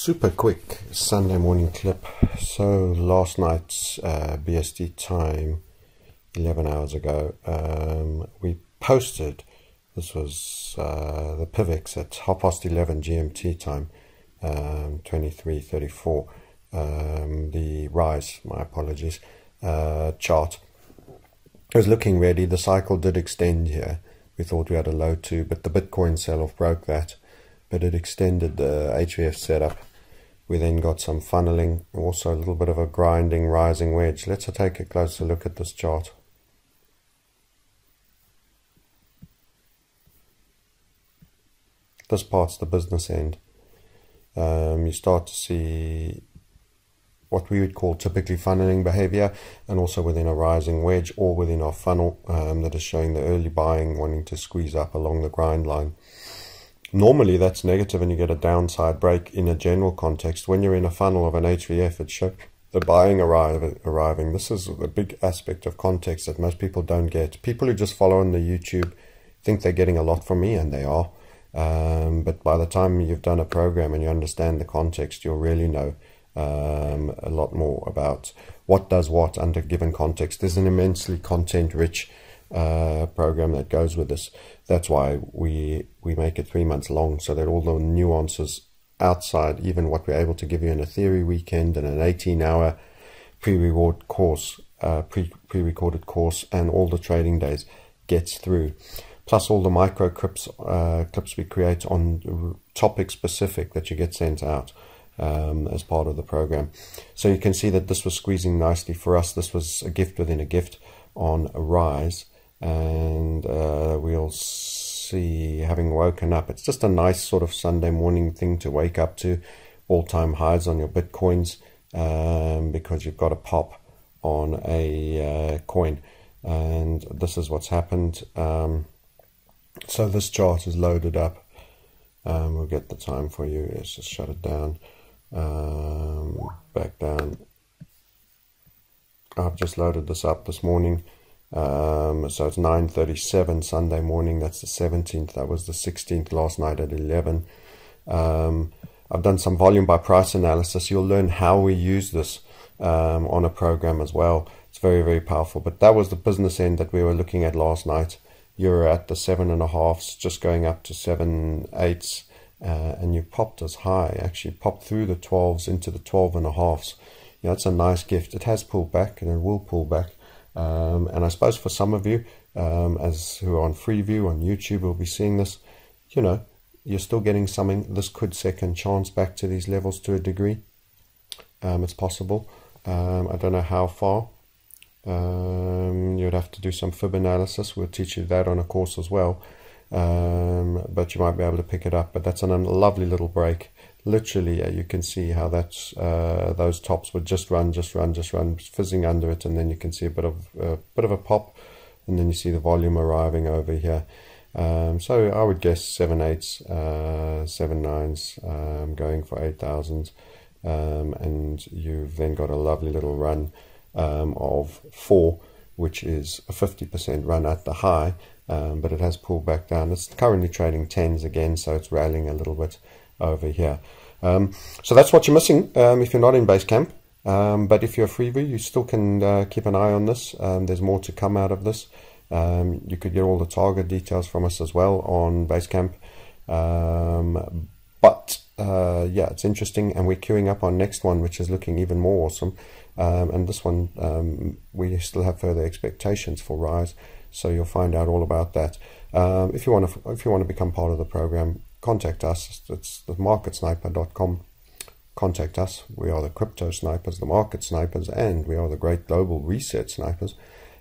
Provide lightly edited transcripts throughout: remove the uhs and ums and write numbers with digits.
Super quick Sunday morning clip. So last night's BST time, 11 hours ago, we posted, this was the PIVX at 11:30 GMT time, 23:34, the RISE, my apologies, chart. It was looking ready. The cycle did extend here. We thought we had a low too, but the Bitcoin sell-off broke that, but it extended the HVF setup. We then got some funneling, also a little bit of a grinding, rising wedge. Let's take a closer look at this chart. This part's the business end. You start to see what we would call typically funneling behavior, and also within a rising wedge or within our funnel that is showing the early buying wanting to squeeze up along the grind line. Normally that's negative and you get a downside break in a general context. When you're in a funnel of an HVF, it shows the buying arriving. This is a big aspect of context that most people don't get. People who just follow on the YouTube think they're getting a lot from me, and they are. But by the time you've done a program and you understand the context, you'll really know a lot more about what does what under given context. There's an immensely content-rich program that goes with this. That's why we make it 3 months long, so that all the nuances outside even what we're able to give you in a theory weekend and an 18-hour pre-recorded course, and all the trading days gets through. Plus all the micro clips we create on topic specific that you get sent out as part of the program. So you can see that this was squeezing nicely for us. This was a gift within a gift on RISE, and we'll see, having woken up, it's just a nice sort of Sunday morning thing to wake up to. All-time highs on your Bitcoins, because you've got a pop on a coin, and this is what's happened. So this chart is loaded up. We'll get the time for you. Let's just shut it down. Back down. I've just loaded this up this morning. So it's 9:37 Sunday morning. That's the 17th. That was the 16th last night at 11. I've done some volume by price analysis. You'll learn how we use this on a program as well. It's very, very powerful. But that was the business end that we were looking at last night. You're at the 7.5s, just going up to 7/8s, and you popped as high. Actually popped through the 12s into the 12.5s. You know, it's a nice gift. It has pulled back, and it will pull back. And I suppose for some of you, as who are on free view on YouTube, will be seeing this, you know, you're still getting something. This could second chance back to these levels to a degree. It's possible. I don't know how far. You'd have to do some fib analysis. We'll teach you that on a course as well. But you might be able to pick it up. But that's a lovely little break. Literally, you can see how that's those tops would just run, fizzing under it, and then you can see a bit of a pop, and then you see the volume arriving over here. So I would guess 7/8s, 7/9s, going for 8,000, and you've then got a lovely little run of 4, which is a 50% run at the high, but it has pulled back down. It's currently trading 10s again, so it's rallying a little bit over here. So that's what you're missing if you're not in Basecamp. But if you're a freebie, you still can keep an eye on this. There's more to come out of this. You could get all the target details from us as well on Basecamp. But yeah, it's interesting, and we're queuing up our next one, which is looking even more awesome. And this one, we still have further expectations for RISE, so you'll find out all about that. If you want to become part of the program, contact us. It's the marketsniper.com. Contact us. We are the crypto snipers, the market snipers, and we are the great global reset snipers.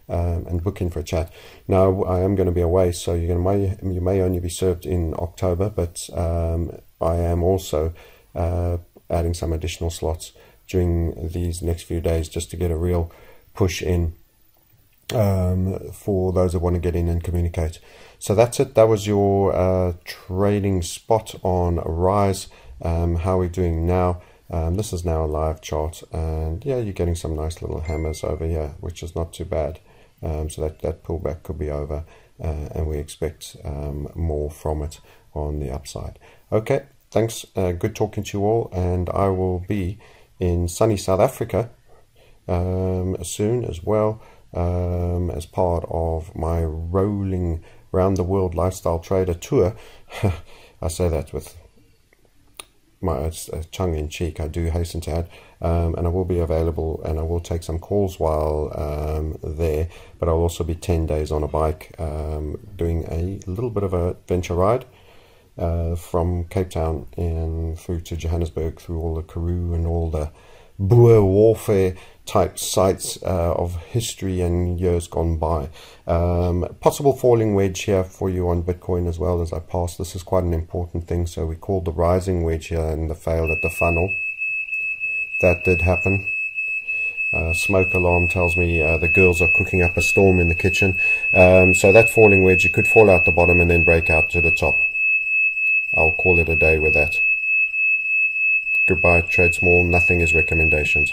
And book in for a chat. Now, I am going to be away, so you may only be served in October, but I am also adding some additional slots during these next few days just to get a real push in for those that want to get in and communicate. So that's it. That was your trading spot on RISE. How we're doing now. This is now a live chart, and yeah, you're getting some nice little hammers over here, which is not too bad. So that pullback could be over, and we expect more from it on the upside. Okay, Thanks. Good talking to you all, and I will be in sunny South Africa soon as well, as part of my rolling round the world lifestyle trader tour. I say that with my tongue in cheek, I do hasten to add, and I will be available, and I will take some calls while there, but I'll also be 10 days on a bike, doing a little bit of a adventure ride from Cape Town and through to Johannesburg, through all the Karoo and all the Boer warfare type sites of history and years gone by. Possible falling wedge here for you on Bitcoin as well as I pass. This is quite an important thing. So we called the rising wedge here and the failed at the funnel. That did happen. Smoke alarm tells me the girls are cooking up a storm in the kitchen. So that falling wedge, you could fall out the bottom and then break out to the top. I'll call it a day with that. Goodbye, trade small. Nothing is recommendations.